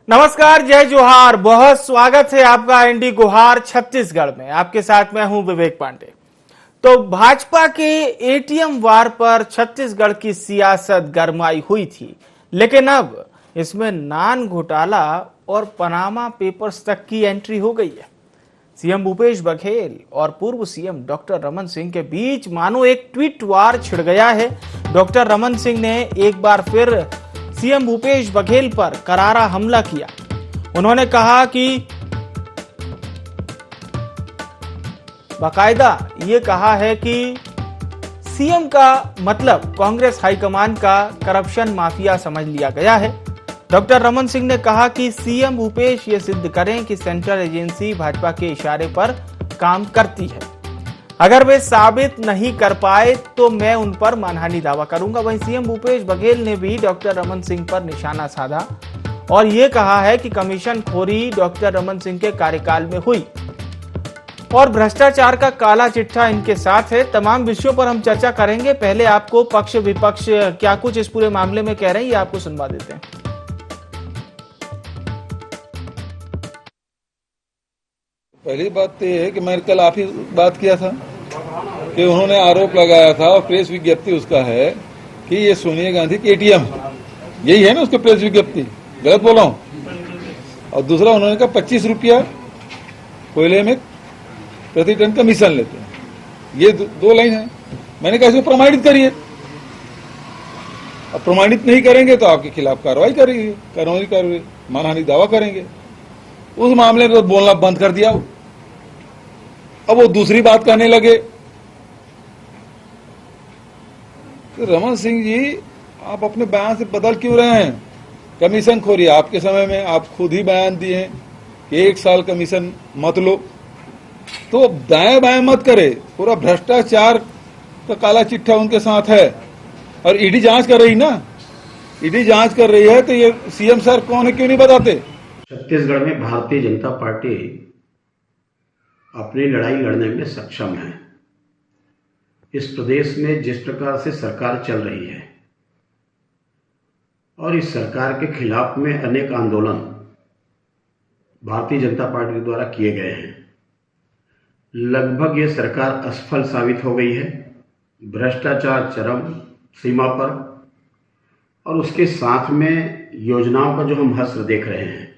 नमस्कार, जय जोहार। बहुत स्वागत है आपका एनडी गुहार छत्तीसगढ़ में। आपके साथ मैं हूं विवेक पांडे। तो भाजपा के एटीएम वार पर छत्तीसगढ़ की सियासत गरमाई हुई थी, लेकिन अब इसमें नान घोटाला और पनामा पेपर्स तक की एंट्री हो गई है। सीएम भूपेश बघेल और पूर्व सीएम डॉक्टर रमन सिंह के बीच मानो एक ट्वीट वार छिड़ गया है। डॉक्टर रमन सिंह ने एक बार फिर सीएम भूपेश बघेल पर करारा हमला किया। उन्होंने कहा कि बाकायदा ये कहा है कि सीएम का मतलब कांग्रेस हाईकमान का करप्शन माफिया समझ लिया गया है। डॉक्टर रमन सिंह ने कहा कि सीएम भूपेश ये सिद्ध करें कि सेंट्रल एजेंसी भाजपा के इशारे पर काम करती है। अगर वे साबित नहीं कर पाए तो मैं उन पर मानहानि दावा करूंगा। वहीं सीएम भूपेश बघेल ने भी डॉक्टर रमन सिंह पर निशाना साधा और ये कहा है कि कमीशन खोरी डॉक्टर रमन सिंह के कार्यकाल में हुई और भ्रष्टाचार का काला चिट्ठा इनके साथ है। तमाम विषयों पर हम चर्चा करेंगे। पहले आपको पक्ष विपक्ष क्या कुछ इस पूरे मामले में कह रहे हैं, ये आपको सुनवा देते हैं। पहली बात तो ये है कि मैंने कल आप ही बात किया था कि उन्होंने आरोप लगाया था और प्रेस विज्ञप्ति उसका है कि ये सोनिया गांधी की एटीएम, यही है ना उसका प्रेस विज्ञप्ति, गलत बोला हूं? और दूसरा उन्होंने कहा 25 रुपया कोयले में प्रति टन कमीशन लेते हैं। ये दो लाइन है। मैंने कहा इसको प्रमाणित करिए। अब प्रमाणित नहीं करेंगे तो आपके खिलाफ कार्रवाई करेंगे, कानूनी मानहानि दावा करेंगे। उस मामले में तो बोलना बंद कर दिया। अब वो दूसरी बात कहने लगे कि रमन सिंह जी आप अपने बयान से बदल क्यों रहे हैं? कमीशन खोरी आपके समय में आप खुद ही बयान दिए हैं कि 1 साल कमीशन मत लो, तो दाएं बाएं मत करे। पूरा भ्रष्टाचार का काला चिट्ठा उनके साथ है और ईडी जांच कर रही ना, ईडी जांच कर रही है। तो ये सीएम सर कौन है, क्यों नहीं बताते? छत्तीसगढ़ में भारतीय जनता पार्टी अपनी लड़ाई लड़ने में सक्षम है। इस प्रदेश में जिस प्रकार से सरकार चल रही है और इस सरकार के खिलाफ में अनेक आंदोलन भारतीय जनता पार्टी द्वारा किए गए हैं, लगभग ये सरकार असफल साबित हो गई है। भ्रष्टाचार चरम सीमा पर और उसके साथ में योजनाओं का जो हम हश्र देख रहे हैं।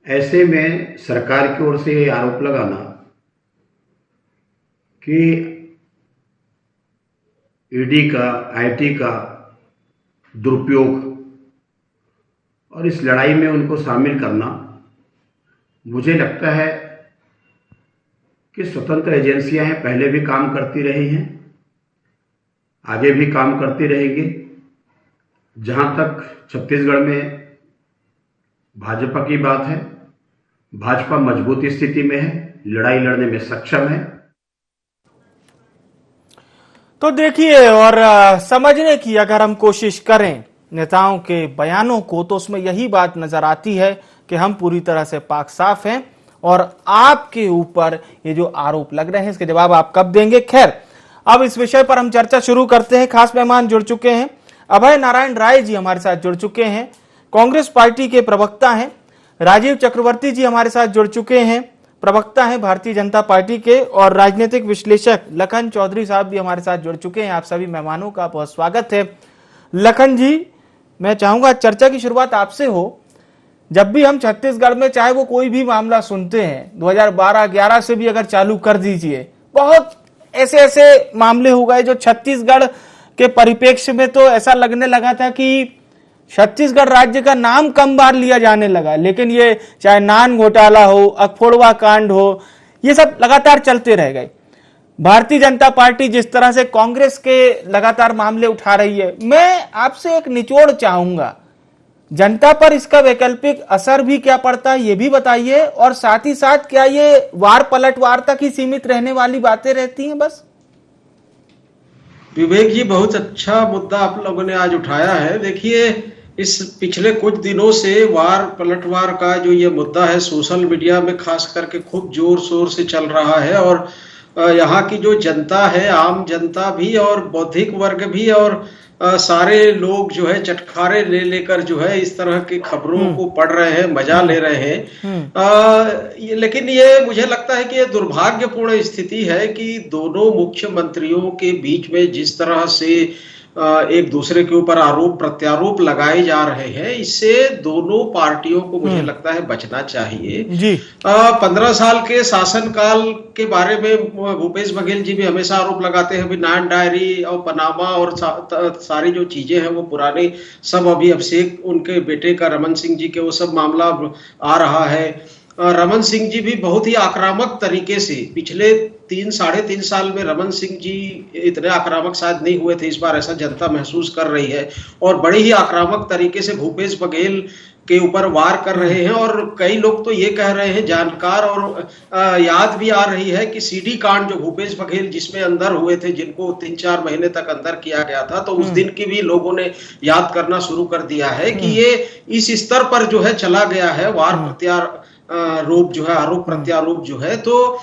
ऐसे में सरकार की ओर से ये आरोप लगाना कि ईडी का, आईटी का दुरुपयोग और इस लड़ाई में उनको शामिल करना, मुझे लगता है कि स्वतंत्र एजेंसियां हैं, पहले भी काम करती रही हैं, आगे भी काम करती रहेंगी। जहां तक छत्तीसगढ़ में भाजपा की बात है, भाजपा मजबूत स्थिति में है, लड़ाई लड़ने में सक्षम है। तो देखिए और समझने की अगर हम कोशिश करें नेताओं के बयानों को, तो उसमें यही बात नजर आती है कि हम पूरी तरह से पाक साफ हैं और आपके ऊपर ये जो आरोप लग रहे हैं इसके जवाब आप कब देंगे। खैर, अब इस विषय पर हम चर्चा शुरू करते हैं। खास मेहमान जुड़ चुके हैं, अभय नारायण राय जी हमारे साथ जुड़ चुके हैं, कांग्रेस पार्टी के प्रवक्ता हैं। राजीव चक्रवर्ती जी हमारे साथ जुड़ चुके हैं, प्रवक्ता हैं भारतीय जनता पार्टी के। और राजनीतिक विश्लेषक लखन चौधरी साहब भी हमारे साथ जुड़ चुके हैं। आप सभी मेहमानों का बहुत स्वागत है। लखन जी, मैं चाहूंगा चर्चा की शुरुआत आपसे हो। जब भी हम छत्तीसगढ़ में चाहे वो कोई भी मामला सुनते हैं, 2012-11 से भी अगर चालू कर दीजिए, बहुत ऐसे मामले हो गए जो छत्तीसगढ़ के परिप्रेक्ष्य में तो ऐसा लगने लगा था कि छत्तीसगढ़ राज्य का नाम कम बार लिया जाने लगा। लेकिन ये चाहे नान घोटाला हो, अखफोड़वा कांड हो, ये सब लगातार चलते रह गए। भारतीय जनता पार्टी जिस तरह से कांग्रेस के लगातार मामले उठा रही है, मैं आपसे एक निचोड़ चाहूंगा, जनता पर इसका वैकल्पिक असर भी क्या पड़ता है ये भी बताइए, और साथ ही साथ क्या ये वार पलटवार तक ही सीमित रहने वाली बातें रहती हैं बस? विवेक जी, बहुत अच्छा मुद्दा आप लोगों ने आज उठाया है। देखिए, इस पिछले कुछ दिनों से वार पलटवार का जो ये मुद्दा है सोशल मीडिया में खास करके खूब जोर शोर से चल रहा है और यहाँ की जो जनता है, आम जनता भी और बौद्धिक वर्ग भी और सारे लोग जो है चटखारे ले लेकर जो है इस तरह की खबरों को पढ़ रहे हैं, मजा ले रहे हैं। लेकिन ये मुझे लगता है कि ये दुर्भाग्यपूर्ण स्थिति है कि दोनों मुख्यमंत्रियों के बीच में जिस तरह से एक दूसरे के ऊपर आरोप प्रत्यारोप लगाए जा रहे हैं, इससे दोनों पार्टियों को मुझे लगता है बचना चाहिए। जी 15 साल के शासनकाल के बारे में भूपेश बघेल जी भी हमेशा आरोप लगाते हैं, नान डायरी और पनामा और सारी जो चीजें हैं वो पुराने सब, अभी अभिषेक उनके बेटे का रमन सिंह जी के वो सब मामला आ रहा है। रमन सिंह जी भी बहुत ही आक्रामक तरीके से पिछले 3-3.5 साल में रमन सिंह जी इतने आक्रामक शायद नहीं हुए थे, इस बार ऐसा जनता महसूस कर रही है, और बड़े ही आक्रामक तरीके से भूपेश बघेल के ऊपर वार कर रहे हैं। और कई लोग तो ये कह रहे हैं, जानकार और याद भी आ रही है कि सीडी कांड जो भूपेश बघेल जिसमें अंदर हुए थे, जिनको 3-4 महीने तक अंदर किया गया था, तो उस दिन की भी लोगों ने याद करना शुरू कर दिया है कि ये इस स्तर पर जो है चला गया है, वार प्रत्यारोप जो है, आरोप प्रत्यारोप जो है। तो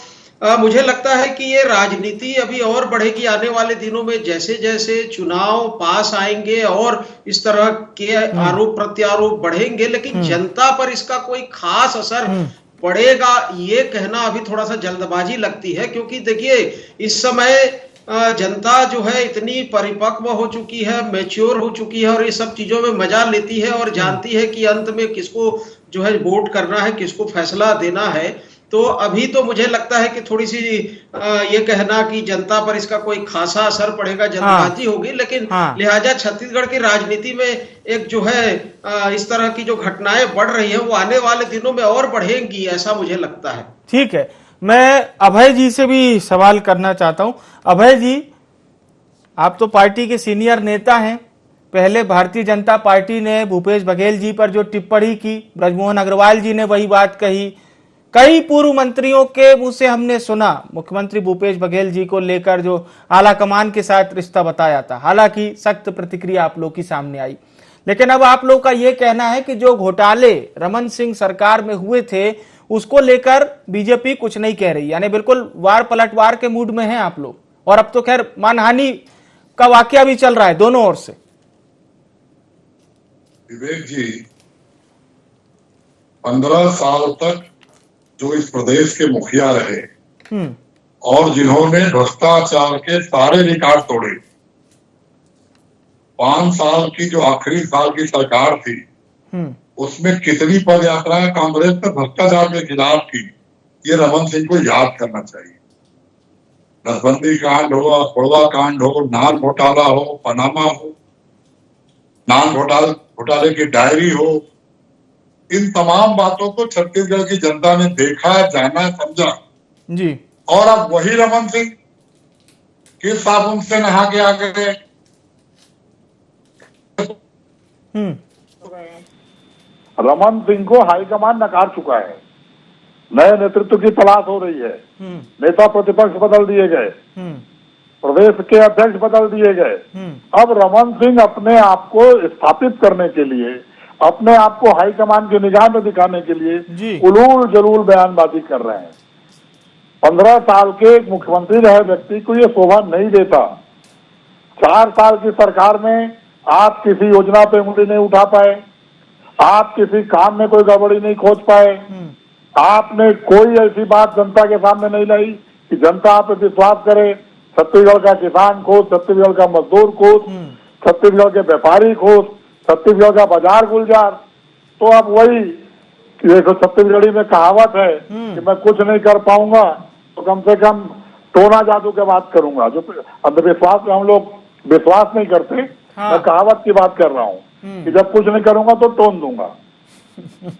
मुझे लगता है कि ये राजनीति अभी और बढ़ेगी आने वाले दिनों में, जैसे जैसे चुनाव पास आएंगे और इस तरह के आरोप प्रत्यारोप बढ़ेंगे, लेकिन जनता पर इसका कोई खास असर पड़ेगा ये कहना अभी थोड़ा सा जल्दबाजी लगती है। क्योंकि देखिए इस समय जनता जो है इतनी परिपक्व हो चुकी है, मैच्योर हो चुकी है, और ये सब चीजों में मजा लेती है और जानती है कि अंत में किसको जो है वोट करना है, किसको फैसला देना है। तो अभी तो मुझे लगता है कि थोड़ी सी ये कहना कि जनता पर इसका कोई खासा असर पड़ेगा जल्दबाजी होगी। लेकिन लिहाजा छत्तीसगढ़ की राजनीति में एक जो है इस तरह की जो घटनाएं बढ़ रही हैं वो आने वाले दिनों में और बढ़ेंगी, ऐसा मुझे लगता है। ठीक है, मैं अभय जी से भी सवाल करना चाहता हूं। अभय जी, आप तो पार्टी के सीनियर नेता हैं। पहले भारतीय जनता पार्टी ने भूपेश बघेल जी पर जो टिप्पणी की, ब्रजमोहन अग्रवाल जी ने वही बात कही, कई पूर्व मंत्रियों के मुंह से हमने सुना मुख्यमंत्री भूपेश बघेल जी को लेकर जो आला कमान के साथ रिश्ता बताया था। हालांकि सख्त प्रतिक्रिया आप लोग की सामने आई, लेकिन अब आप लोग का यह कहना है कि जो घोटाले रमन सिंह सरकार में हुए थे उसको लेकर बीजेपी कुछ नहीं कह रही, यानी बिल्कुल वार पलटवार के मूड में हैं आप लोग। और अब तो खैर मानहानि का वाकया भी चल रहा है दोनों ओर से। विवेक जी, 15 साल तक जो इस प्रदेश के मुखिया रहे और जिन्होंने भ्रष्टाचार के सारे रिकॉर्ड तोड़े, 5 साल की जो आखिरी साल की सरकार थी उसमें कितनी पद यात्राएं कांग्रेस ने भ्रष्टाचार के खिलाफ की, ये रमन सिंह को याद करना चाहिए। नसबंदी कांड हो, कोड़वा कांड हो, नान घोटाला हो, पनामा हो, नान घोटाले की डायरी हो, इन तमाम बातों को छत्तीसगढ़ की जनता ने देखा, जाना, समझा जी। और अब वही रमन सिंह किस साबुन से नहा के आ गए। रमन सिंह को हाईकमान नकार चुका है, नए नेतृत्व की तलाश हो रही है, नेता प्रतिपक्ष बदल दिए गए, प्रदेश के अध्यक्ष बदल दिए गए। अब रमन सिंह अपने आप को स्थापित करने के लिए, अपने आप को हाईकमान की निगाह में दिखाने के लिए उलूल जलूल बयानबाजी कर रहे हैं। 15 साल के एक मुख्यमंत्री रहे व्यक्ति को ये शोभा नहीं देता। 4 साल की सरकार में आप किसी योजना पे उंगली नहीं उठा पाए, आप किसी काम में कोई गड़बड़ी नहीं खोज पाए, आपने कोई ऐसी बात जनता के सामने नहीं लाई कि जनता आप पे विश्वास करे। छत्तीसगढ़ का किसान खुश, छत्तीसगढ़ का मजदूर खुश, छत्तीसगढ़ के व्यापारी खुश, छत्तीसगढ़ का बाजार गुलजार। तो अब वही देखो, छत्तीसगढ़ी में कहावत है कि मैं कुछ नहीं कर पाऊंगा तो कम से कम टोना जादू की बात करूंगा। जो अंधविश्वास में हम लोग विश्वास नहीं करते, मैं कहावत की बात कर रहा हूँ कि जब कुछ नहीं करूंगा तो टोन दूंगा।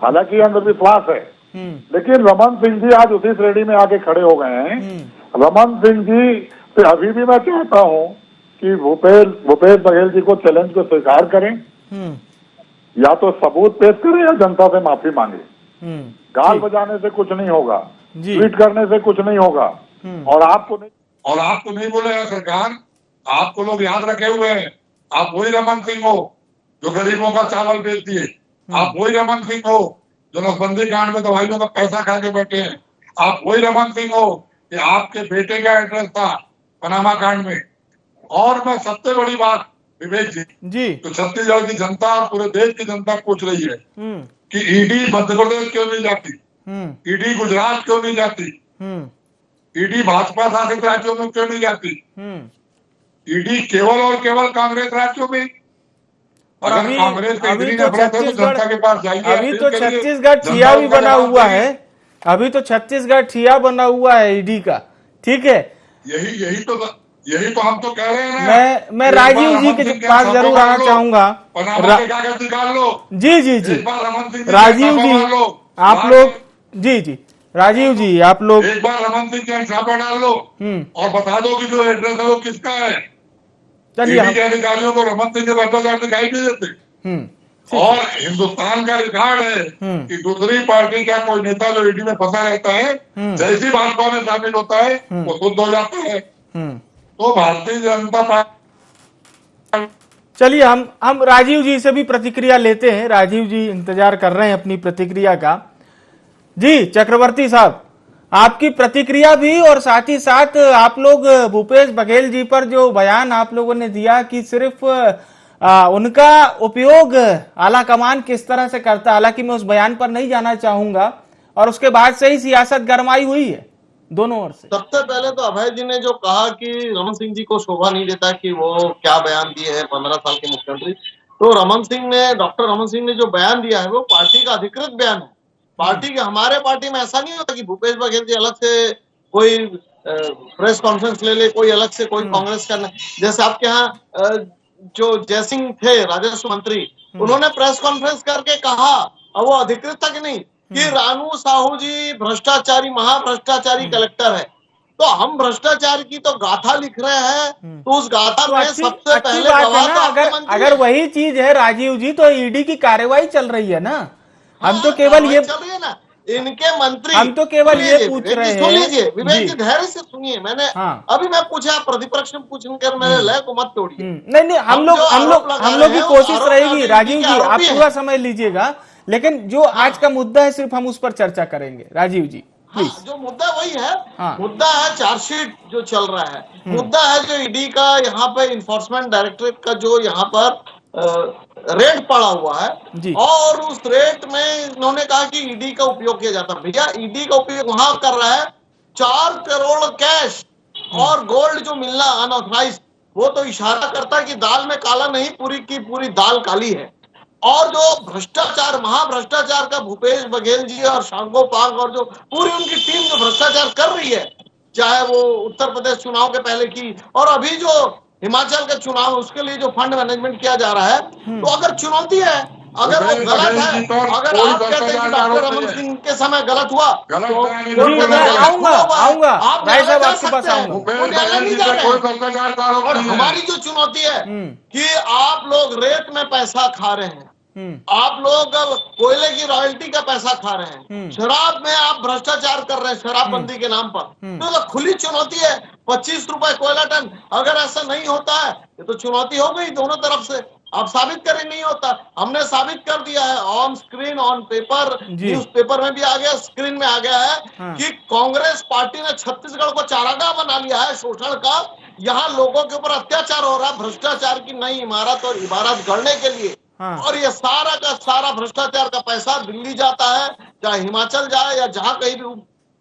हालांकि अंधविश्वास है, लेकिन रमन सिंह जी आज उसी श्रेणी में आके खड़े हो गए हैं। रमन सिंह जी से अभी भी मैं चाहता हूँ कि भूपेश बघेल जी को चैलेंज को स्वीकार करें, या तो सबूत पेश करें या जनता से माफी मांगे। गाल बजाने से कुछ नहीं होगा, ट्वीट करने से कुछ नहीं होगा, और आपको नहीं बोलेगा सरकार। आपको लोग याद रखे हुए हैं, आप वही रमन सिंह हो जो गरीबों का चावल बेच दिए, आप वही रमन सिंह हो जो नसबंदी कांड में दवाइयों का पैसा खा के बैठे हैं, आप वही रमन सिंह हो कि आपके बेटे का एड्रेस था पनामा कांड में। और मैं सबसे बड़ी बात विवेक जी, जी। तो छत्तीसगढ़ की जनता और पूरे देश की जनता पूछ रही है कि ईडी मध्य प्रदेश क्यों नहीं जाती, ईडी गुजरात क्यों नहीं जाती, ईडी भाजपा शासित राज्यों में क्यों नहीं जाती, ईडी केवल और केवल कांग्रेस राज्यों में। और अगर कांग्रेस का अभी इतनी तो नफरत है तो जनता के पास जाइए। अभी तो छत्तीसगढ़ ठिया भी बना हुआ है, अभी तो छत्तीसगढ़ ठिया बना हुआ है ईडी का, ठीक है। यही तो हम तो कह रहे हैं ना। मैं राजीव जी के पास जरूर आना चाहूंगा। कागज निकाल लो। जी जी जी, राजीव जी आप लोग, जी जी राजीव जी आप लोग एक बार रमन सिंह के छापा डाल लो और बता दो कि जो एड्रेस है वो किसका है। चलिए ईडी के अधिकारियों को रमन सिंह के भ्रष्टाचार दिखाई नहीं देते। और हिंदुस्तान का रिकॉर्ड है कि दूसरी पार्टी का कोई नेता जो ईडी में फंसा रहता है, जैसी भाजपा में शामिल होता है वो शुद्ध हो जाता है। तो भारतीय जनता पार्टी। चलिए हम राजीव जी से भी प्रतिक्रिया लेते हैं। राजीव जी इंतजार कर रहे हैं अपनी प्रतिक्रिया का। जी चक्रवर्ती साहब, आपकी प्रतिक्रिया भी, और साथ ही साथ आप लोग भूपेश बघेल जी पर जो बयान आप लोगों ने दिया कि सिर्फ उनका उपयोग आला कमान किस तरह से करता, हालांकि मैं उस बयान पर नहीं जाना चाहूंगा, और उसके बाद से ही सियासत गरमाई हुई है दोनों ओर से। सबसे पहले तो अभय जी ने जो कहा कि रमन सिंह जी को शोभा नहीं देता कि वो क्या बयान दिए हैं 15 साल के मुख्यमंत्री, तो डॉक्टर रमन सिंह ने जो बयान दिया है वो पार्टी का अधिकृत बयान है। पार्टी के, हमारे पार्टी में ऐसा नहीं होता कि भूपेश बघेल जी अलग से कोई प्रेस कॉन्फ्रेंस ले ले, कोई अलग से कोई कांग्रेस का, जैसे आपके यहाँ जो जयसिंह थे राजस्व मंत्री, उन्होंने प्रेस कॉन्फ्रेंस करके कहा, और वो अधिकृत था कि नहीं, कि रानू साहू जी भ्रष्टाचारी, महाभ्रष्टाचारी कलेक्टर है। तो हम भ्रष्टाचार की तो गाथा लिख रहे हैं, तो उस गाथा में सबसे पहले अगर वही चीज है राजीव जी, तो ईडी की कार्रवाई चल रही है ना। हम तो केवल ये चल रही है ना, इनके मंत्री, हम तो केवल ये पूछ रहे हैं। सुन लीजिए विवेक जी, धैर्य से सुनिए। मैंने अभी मैं पूछा, प्रतिपक्ष में पूछकर मेरे लय को मत तोड़िए। नहीं, हम लोग की कोशिश रहेगी राजीव जी, आप पूरा समय लीजिएगा, लेकिन जो आज का मुद्दा है सिर्फ हम उस पर चर्चा करेंगे। राजीव जी जो मुद्दा वही है, मुद्दा है चार्जशीट जो चल रहा है, मुद्दा है जो ईडी का यहाँ पे इन्फोर्समेंट डायरेक्टरेट का जो यहाँ पर रेट पड़ा हुआ है, और उस रेट में इन्होंने कहा कि ईडी का उपयोग किया जाता है। भैया ईडी का उपयोग वहां कर रहा है 4 करोड़ कैश और गोल्ड जो मिलना अनऑथराइज, वो तो इशारा करता है कि दाल में काला नहीं, पूरी की पूरी दाल काली है। और जो भ्रष्टाचार, महाभ्रष्टाचार का भूपेश बघेल जी और शांगो पांग और जो पूरी उनकी टीम जो भ्रष्टाचार कर रही है, चाहे वो उत्तर प्रदेश चुनाव के पहले की और अभी जो हिमाचल के चुनाव, उसके लिए जो फंड मैनेजमेंट किया जा रहा है, तो अगर चुनौती है, अगर वो गलत है, अगर आप कहते हैं कि डॉक्टर रमन सिंह के समय गलत हुआ, तो आऊंगा आप भाई साहब आपके पास आऊंगा। और हमारी जो चुनौती है कि आप लोग रेत में पैसा खा रहे हैं, आप लोग कोयले की रॉयल्टी का पैसा खा रहे हैं, शराब में आप भ्रष्टाचार कर रहे हैं शराबबंदी के नाम पर, तो खुली चुनौती है। 25 रुपए कोयला टन, अगर ऐसा नहीं होता है तो चुनौती हो गई दोनों तरफ से। आप साबित करें नहीं होता, हमने साबित कर दिया है on screen, on paper, newspaper में भी आ गया, स्क्रीन में आ गया है कि कांग्रेस पार्टी ने छत्तीसगढ़ को चारागाह बना लिया है शोषण का। यहाँ लोगों के ऊपर अत्याचार हो रहा है भ्रष्टाचार की नई इमारत और इबारत गढ़ने के लिए, और ये सारा का सारा भ्रष्टाचार का पैसा दिल्ली जाता है, चाहे हिमाचल जाए या जहां कहीं भी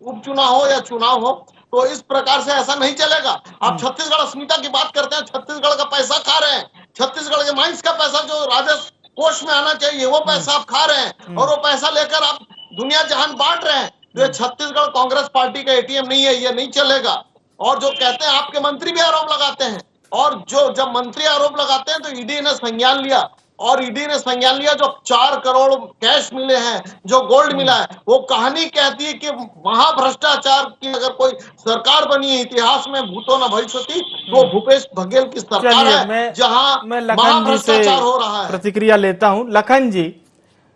उपचुनाव हो या चुनाव हो। तो इस प्रकार से ऐसा नहीं चलेगा। आप छत्तीसगढ़ अस्मिता की बात करते हैं, छत्तीसगढ़ का पैसा खा रहे हैं, छत्तीसगढ़ के माइंस का पैसा जो राजस्व कोष में आना चाहिए वो पैसा आप खा रहे हैं, और वो पैसा लेकर आप दुनिया जहान बांट रहे हैं। तो ये छत्तीसगढ़ कांग्रेस पार्टी का एटीएम नहीं है, ये नहीं चलेगा। और जो कहते हैं, आपके मंत्री भी आरोप लगाते हैं, और जो जब मंत्री आरोप लगाते हैं तो ईडी ने संज्ञान लिया, और ईडी ने संज्ञान लिया जो 4 करोड़ कैश मिले हैं, जो गोल्ड मिला है, वो कहानी कहती है कि महाभ्रष्टाचार की अगर कोई सरकार बनी है इतिहास में भूतो न भविष्यति, तो भूपेश बघेल की सरकार है, जहां महाभ्रष्टाचार हो रहा है। प्रतिक्रिया लेता हूं लखन जी।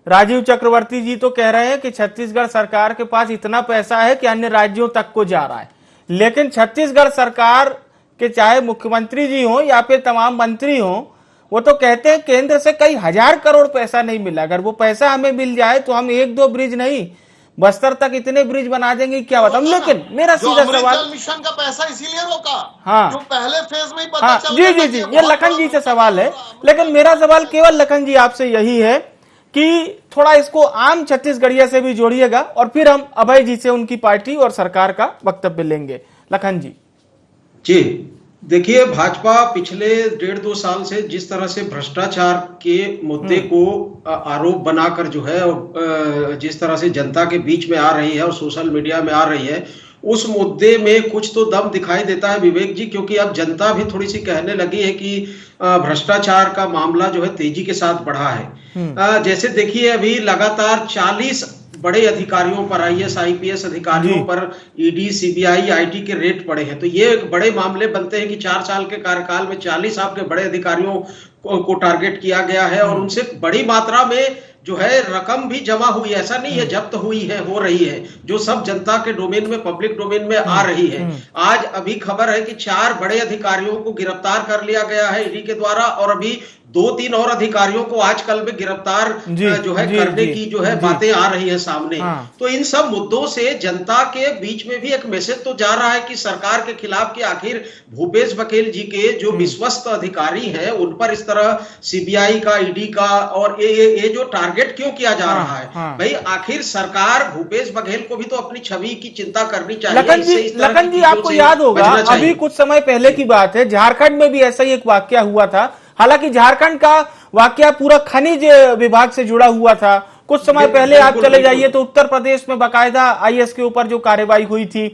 राजीव चक्रवर्ती जी तो कह रहे हैं कि छत्तीसगढ़ सरकार के पास इतना पैसा है कि अन्य राज्यों तक को जा रहा है, लेकिन छत्तीसगढ़ सरकार के चाहे मुख्यमंत्री जी हो या फिर तमाम मंत्री हो, वो तो कहते हैं केंद्र से कई हजार करोड़ पैसा नहीं मिला। अगर वो पैसा हमें मिल जाए तो हम 1-2 ब्रिज नहीं बस्तर तक इतने ब्रिज बना देंगे क्या बताऊं। लेकिन मेरा जो सीधा अमृत सवाल, जल मिशन का पैसा इसीलिए रोका, हाँ जो पहले फेज में ही पता हाँ चल जी गया जी था जी, कि ये बहुत लखन जी बड़ा से सवाल है। लेकिन मेरा सवाल केवल लखन जी आपसे यही है कि थोड़ा इसको आम छत्तीसगढ़िया से भी जोड़िएगा और फिर हम अभय जी से उनकी पार्टी और सरकार का वक्तव्य लेंगे। लखन जी। जी देखिए, भाजपा पिछले 1.5-2 साल से जिस तरह से भ्रष्टाचार के मुद्दे को आरोप बनाकर जो है जिस तरह से जनता के बीच में आ रही है और सोशल मीडिया में आ रही है, उस मुद्दे में कुछ तो दम दिखाई देता है विवेक जी, क्योंकि अब जनता भी थोड़ी सी कहने लगी है कि भ्रष्टाचार का मामला जो है तेजी के साथ बढ़ा है। जैसे देखिए, अभी लगातार 40 बड़े अधिकारियों पर, IAS IPS अधिकारियों पर ईडी CBI IT के रेट पड़े हैं। तो ये एक बड़े मामले बनते हैं कि 4 साल के कार्यकाल में 40 आपके बड़े अधिकारियों को टारगेट किया गया है और उनसे बड़ी मात्रा में जो है रकम भी जमा हुई है। ऐसा नहीं है जब्त हुई है, हो रही है, जो सब जनता के डोमेन में, पब्लिक डोमेन में आ रही है। आज अभी खबर है कि 4 बड़े अधिकारियों को गिरफ्तार कर लिया गया है ईडी के द्वारा और अभी 2-3 और अधिकारियों को आजकल में गिरफ्तार जो है करने की जो है बातें आ रही है सामने। तो इन सब मुद्दों से जनता के बीच में भी एक मैसेज तो जा रहा है कि सरकार के खिलाफ, कि आखिर भूपेश बघेल जी के जो विश्वस्त अधिकारी हैं उन पर इस तरह CBI का, ईडी का और ये जो टारगेट क्यों किया जा रहा है। भाई आखिर सरकार भूपेश बघेल को भी तो अपनी छवि की चिंता करनी चाहिए। लखन जी आपको याद होगा अभी कुछ समय पहले की बात है, झारखंड में भी ऐसा ही एक वाकया हुआ था। हालांकि झारखंड का वाकया पूरा खनिज विभाग से जुड़ा हुआ था। कुछ समय पहले आप चले जाइए तो उत्तर प्रदेश में बाकायदा IAS के ऊपर जो कार्रवाई हुई थी।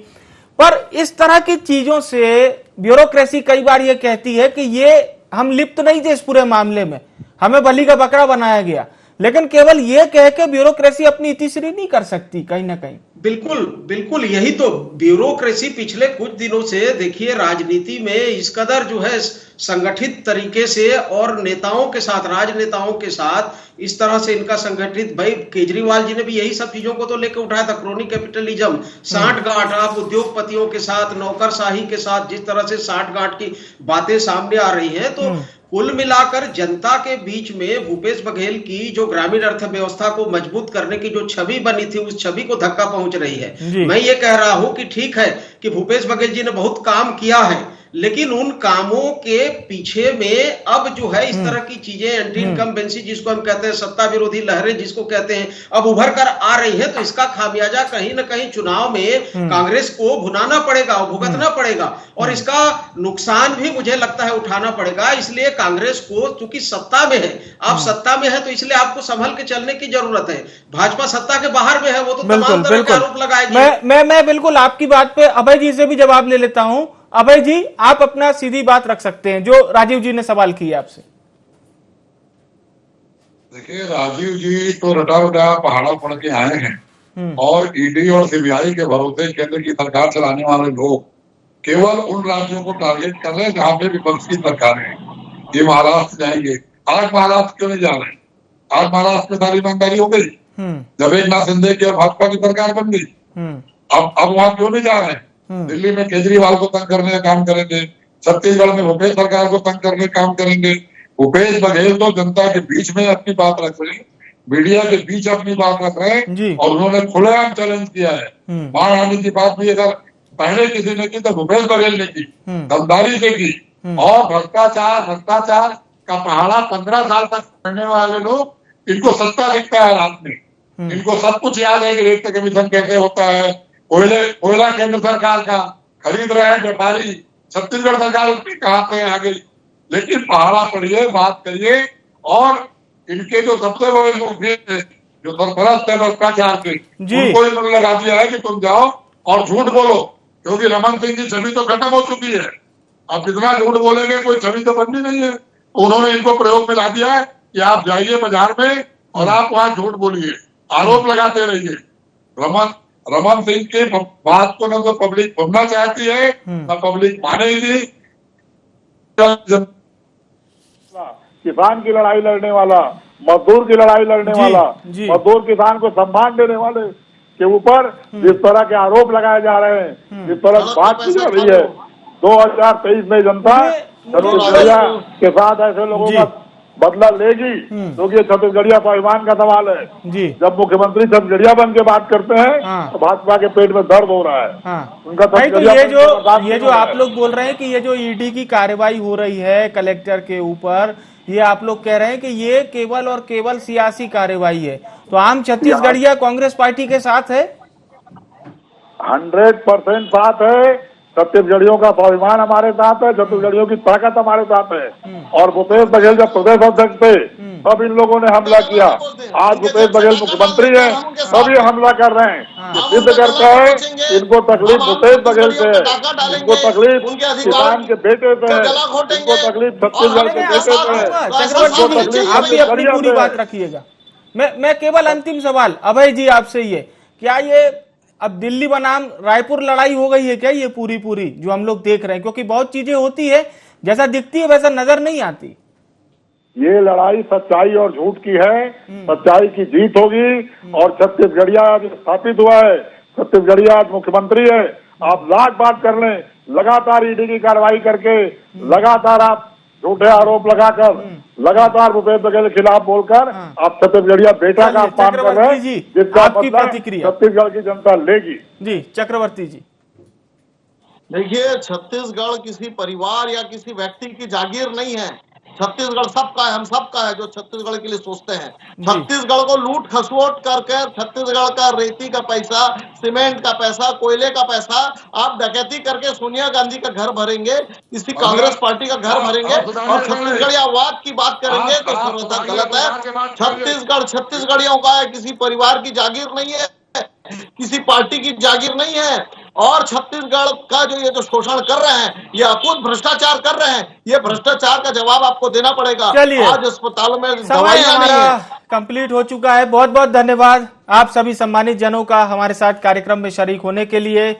पर इस तरह की चीजों से ब्यूरोक्रेसी कई बार ये कहती है कि ये हम लिप्त नहीं थे इस पूरे मामले में, हमें बलि का बकरा बनाया गया। लेकिन केवल ये कह के ब्यूरोक्रेसी अपनी इतिश्री नहीं कर सकती कहीं ना कहीं। बिल्कुल बिल्कुल, यही तो ब्यूरोक्रेसी पिछले कुछ दिनों से देखिए राजनीति में इस कदर जो है संगठित तरीके से और नेताओं के साथ, राजनेताओं के साथ इस तरह से इनका संगठित, भाई केजरीवाल जी ने भी यही सब चीजों को तो लेकर उठाया था, क्रोनी कैपिटलिज्म, सांठगांठ, आप उद्योगपतियों के साथ, नौकरशाही के साथ जिस तरह से सांठगांठ की बातें सामने आ रही है। तो कुल मिलाकर जनता के बीच में भूपेश बघेल की जो ग्रामीण अर्थव्यवस्था को मजबूत करने की जो छवि बनी थी, उस छवि को धक्का पहुंच रही है। मैं ये कह रहा हूं कि ठीक है कि भूपेश बघेल जी ने बहुत काम किया है, लेकिन उन कामों के पीछे में अब जो है इस तरह की चीजें, एंटी इनकम्बेंसी जिसको हम कहते हैं, सत्ता विरोधी लहरें जिसको कहते हैं, अब उभर कर आ रही है। तो इसका खामियाजा कहीं ना कहीं चुनाव में कांग्रेस को भुनाना पड़ेगा, भुगतना पड़ेगा और इसका नुकसान भी मुझे लगता है उठाना पड़ेगा। इसलिए कांग्रेस को, चूंकि सत्ता में है, आप सत्ता में है तो इसलिए आपको संभल के चलने की जरूरत है। भाजपा सत्ता के बाहर में है, वो तो तमाम तरह के आरोप लगाएगी। मैं बिल्कुल आपकी बात पे अभय जी से भी जवाब ले लेता हूं। अभय जी, आप अपना सीधी बात रख सकते हैं, जो राजीव जी ने सवाल किया आपसे। देखिए, राजीव जी तो रटा रटा पहाड़ा पढ़ के आए हैं और ईडी और CBI के भरोसे केंद्र की सरकार चलाने वाले लोग केवल उन राज्यों को टारगेट कर रहे हैं जहां पे विपक्ष की सरकार है। ये महाराष्ट्र जाएंगे, आज महाराष्ट्र क्यों नहीं जा रहे? आज महाराष्ट्र में सारी ईमानदारी हो गई जब एकनाथ शिंदे की भाजपा की सरकार बन गई। अब वहां क्यों नहीं जा रहे हैं? दिल्ली में केजरीवाल को तंग करने का काम करेंगे, छत्तीसगढ़ में भूपेश सरकार को तंग करने का काम करेंगे। भूपेश बघेल तो जनता के बीच में अपनी बात रख रहे हैं, मीडिया के बीच अपनी बात रख रहे हैं और उन्होंने खुलेआम चैलेंज किया है। मार आने की बात भी अगर पहले किसी ने की तो भूपेश बघेल ने की, दमदारी से की। और भ्रष्टाचार का पहाड़ा 15 साल तक करने वाले लोग, इनको सत्ता दिखता है रात में, इनको सब कुछ याद है कि रेट कमीशन कैसे होता है, कोयला केंद्र सरकार का खरीद रहे हैं व्यापारी, छत्तीसगढ़ सरकार उसकी कहां पे आ गई। लेकिन पहाड़ा पढ़िए, बात करिए और इनके जो सबसे बड़े लोग जो सरपरस्त है भ्रष्टाचार के, उनको इन्होंने लगा दिया है कि तुम जाओ और झूठ बोलो, क्योंकि रमन सिंह की छवि तो खत्म हो चुकी है। अब कितना झूठ बोलेंगे, कोई छवि तो बननी नहीं है। उन्होंने इनको प्रयोग में ला दिया है कि आप जाइए बाजार में और आप वहां झूठ बोलिए, आरोप लगाते रहिए। रमन सिंह की बात को न तो पब्लिक सुनना चाहती है न पब्लिक मानेगी। किसान की लड़ाई लड़ने वाला, मजदूर की लड़ाई लड़ने वाला, मजदूर किसान को सम्मान देने वाले के ऊपर जिस तरह के आरोप लगाए जा रहे हैं, जिस तरह बात की जा रही है, 2023 में जनता के साथ ऐसे लोगों का बदला लेगी, क्योंकि ये छत्तीसगढ़िया स्वाभिमान का सवाल है जी। जब मुख्यमंत्री छत्तीसगढ़िया बन के बात करते हैं हाँ। तो भाजपा के पेट में दर्द हो रहा है। हाँ। उनका नहीं, तो छत्तीसगढ़िया ये बन के बर्दाश्त जो नहीं आप हो लोग बोल रहे हैं कि ये जो ईडी की कार्रवाई हो रही है कलेक्टर के ऊपर, ये आप लोग कह रहे हैं कि ये केवल और केवल सियासी कार्रवाई है, तो आम छत्तीसगढ़िया कांग्रेस पार्टी के साथ है? 100% साथ है। छत्तीसगढ़ियों का स्वाभिमान हमारे साथ है, छत्तीसगढ़ियों की ताकत हमारे साथ है। और भूपेश बघेल जब प्रदेश अध्यक्ष थे तब इन लोगों ने हमला किया। आज भूपेश बघेल मुख्यमंत्री है तब ये हमला कर रहे हैं। ये सिद्ध करता है इनको तकलीफ भूपेश बघेल से है, इनको तकलीफ किसान के बेटे से है, इनको तकलीफ छत्तीसगढ़ के बेटे से है, आप भी अपनी पूरी बात रखिएगा। मैं केवल अंतिम सवाल अभय जी आपसे ये, क्या ये अब दिल्ली बनाम रायपुर लड़ाई हो गई है क्या, ये पूरी जो हम लोग देख रहे हैं? क्योंकि बहुत चीजें होती है, जैसा दिखती है वैसा नजर नहीं आती। ये लड़ाई सच्चाई और झूठ की है। सच्चाई की जीत होगी और छत्तीसगढ़िया आज स्थापित हुआ है, छत्तीसगढ़िया आज मुख्यमंत्री है। आप लाख बात कर लें, लगातार ईडी की कार्रवाई करके, लगातार आप झूठे आरोप लगाकर, लगातार भूपेश बघेल के खिलाफ बोलकर आप छत्तीसगढ़िया बेटा का अपमान कर रहे हैं, जिसका आपकी बदला प्रतिक्रिया छत्तीसगढ़ की जनता लेगी। जी चक्रवर्ती जी। देखिए, छत्तीसगढ़ किसी परिवार या किसी व्यक्ति की जागीर नहीं है। छत्तीसगढ़ सबका है, हम सबका है जो छत्तीसगढ़ के लिए सोचते हैं। छत्तीसगढ़ को लूट खसोट करके छत्तीसगढ़ का रेती का पैसा, सीमेंट का पैसा, कोयले का पैसा आप डकैती करके सोनिया गांधी का घर भरेंगे, किसी कांग्रेस पार्टी का घर भरेंगे और छत्तीसगढ़ियावाद की बात करेंगे तो सर्वथा गलत है। छत्तीसगढ़ छत्तीसगढ़ियों का है, किसी परिवार की जागीर नहीं है, किसी पार्टी की जागीर नहीं है। और छत्तीसगढ़ का जो शोषण कर रहे हैं, ये अकूत भ्रष्टाचार कर रहे हैं, ये भ्रष्टाचार का जवाब आपको देना पड़ेगा। चलिए, आज अस्पतालों में समय दवाइयां नहीं हमारा है। कंप्लीट हो चुका है। बहुत बहुत धन्यवाद आप सभी सम्मानित जनों का हमारे साथ कार्यक्रम में शरीक होने के लिए।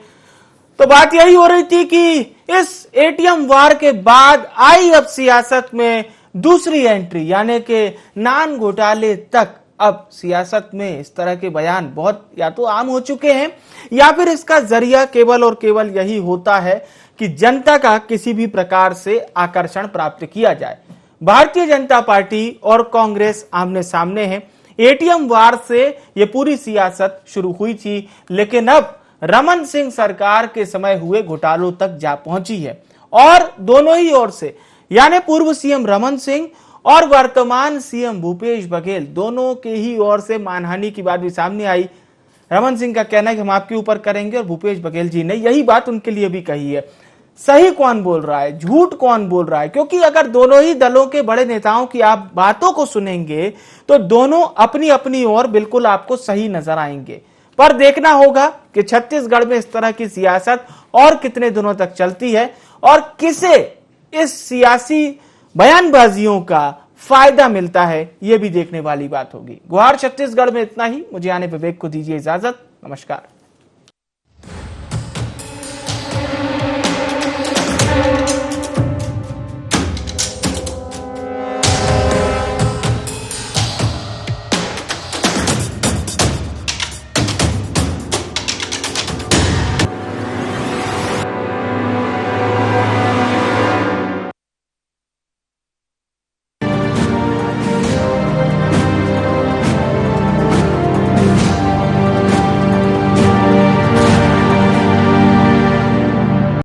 तो बात यही हो रही थी कि इस एटीएम वार के बाद आई अब सियासत में दूसरी एंट्री, यानी कि नान घोटाले तक अब सियासत में इस तरह के बयान बहुत या तो आम हो चुके हैं, या फिर इसका जरिया केवल और केवल यही होता है कि जनता का किसी भी प्रकार से आकर्षण प्राप्त किया जाए। भारतीय जनता पार्टी और कांग्रेस आमने सामने हैं। एटीएम वार से ये पूरी सियासत शुरू हुई थी, लेकिन अब रमन सिंह सरकार के समय हुए घोटालों तक जा पहुंची है और दोनों ही ओर से, यानी पूर्व सीएम रमन सिंह और वर्तमान सीएम भूपेश बघेल, दोनों के ही ओर से मानहानि की बात भी सामने आई। रमन सिंह का कहना है कि हम आपके ऊपर करेंगे और भूपेश बघेल जी ने यही बात उनके लिए भी कही है। सही कौन बोल रहा है, झूठ कौन बोल रहा है? क्योंकि अगर दोनों ही दलों के बड़े नेताओं की आप बातों को सुनेंगे तो दोनों अपनी अपनी ओर बिल्कुल आपको सही नजर आएंगे। पर देखना होगा कि छत्तीसगढ़ में इस तरह की सियासत और कितने दिनों तक चलती है और किसे इस सियासी बयानबाजियों का फायदा मिलता है, यह भी देखने वाली बात होगी। गुहार छत्तीसगढ़ में इतना ही। मुझे आने विवेक को दीजिए इजाजत। नमस्कार।